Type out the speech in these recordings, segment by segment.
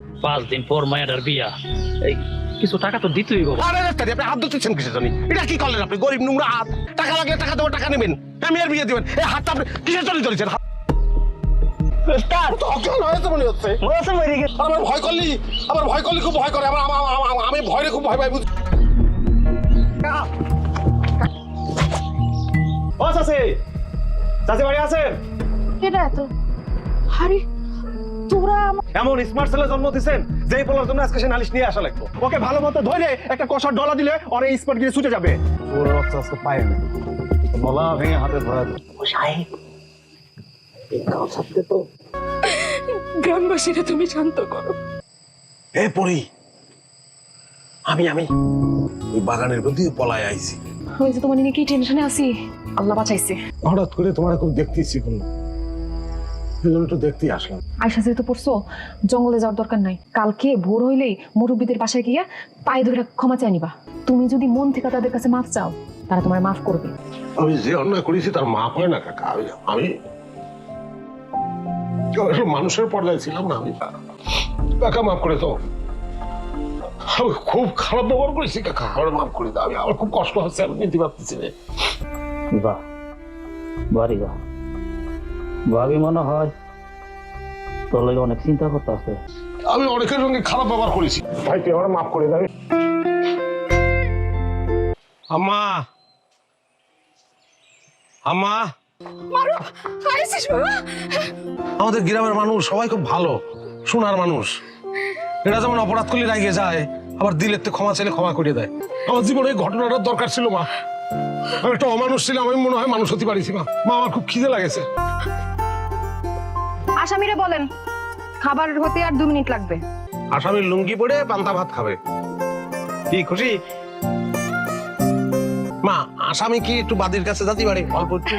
5 দিন পর মায়ের বিয়া, এই কিছু টাকা তো দিতেই হবে। আরে রাস্তায় আপনি হাত ধরতেছেন কিসের জন্য? এটা কি করলেন আপনি? গরিব নোংরা হাত। টাকা লাগলে টাকা দেবো, টাকা নেবেন, মেয়ের বিয়ে দিবেন। এই হাতটা আপনি কিসের জন্য ধরেছেন? আমার ভয় করলি খুব ভয় করে। আমি ভয়রে খুব ভয় পাই। ও চাচি, চাচি বাড়ি আছেন? এটা এত আরে তোরা এমন স্মার্ট ছেলে জন্ম দিচ্ছেন যেই বলার জন্য আজকে সে নালিশ নিয়ে আসা লাগতো। ওকে ভালো মতো ধরে একটা কষার ডলা দিলে ওর এই স্পট গিয়ে ছুটে যাবে। ওর রক্ত আজকে পায় না, বলা ভেঙে হাতে ধরা গ্রামবাসীরা তুমি শান্ত করো। এ পড়ি, আমি ওই বাগানের প্রতি পলায় আইছি। আমি যে তোমার নিয়ে কি টেনশনে আছি, আল্লাহ বাঁচাইছে। হঠাৎ করে তোমার খুব দেখতে ইচ্ছে করলো, সেজন্য একটু দেখতেই আসলাম। আয়সা যেহেতু পড়ছো, জঙ্গলে যাওয়ার দরকার নাই। কালকে ভোর হইলেই মুরব্বীদের বাসায় গিয়া পায়ে ধরে ক্ষমা চাই নিবা। তুমি যদি মন থেকে তাদের কাছে মাফ চাও, তারা তোমার মাফ করবে। আমি যে অন্যায় করেছি তার মাপ হয় না কাকা। আমি মানুষের পর্যায়ে ছিলাম না। আমি কাকা মাফ করে তো। আমি খুব খারাপ ব্যবহার করেছি কাকা, আমার মাফ করে দাও। আমার খুব কষ্ট হচ্ছে, আমি নিতে পারতেছি না। বাহ, বাড়ি যা ভাবি, মনে হয় তোর লাগে অনেক চিন্তা করতে আছে। আমি অনেকের সঙ্গে খারাপ ব্যবহার করেছি, ভাই তুই আমার মাফ করে দাও। আম্মা, আম্মা, আমাদের গ্রামের মানুষ সবাই খুব ভালো, সোনার মানুষ। এরা যেমন অপরাধ করলে রাগে যায়, আবার দিলের তো ক্ষমা চাইলে ক্ষমা করে দেয়। আমার জীবনে এই ঘটনাটার দরকার ছিল মা। আমি একটা অমানুষ ছিলাম, আমি মনে হয় মানুষ হতে পারিছি মা। মা আমার খুব খিদে লাগেছে। আসামিরা বলেন খাবার হতে আর 2 মিনিট লাগবে। আসামির লুঙ্গি পরে পান্তা ভাত খাবে। কি খুশি মা? আসামি কি একটু বাদীর কাছে যেতে পারে? অল্প একটু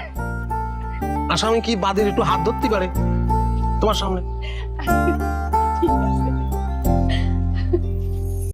আসামি কি বাদীর একটু হাত ধরতে পারে তোমার সামনে? ঠিক আছে।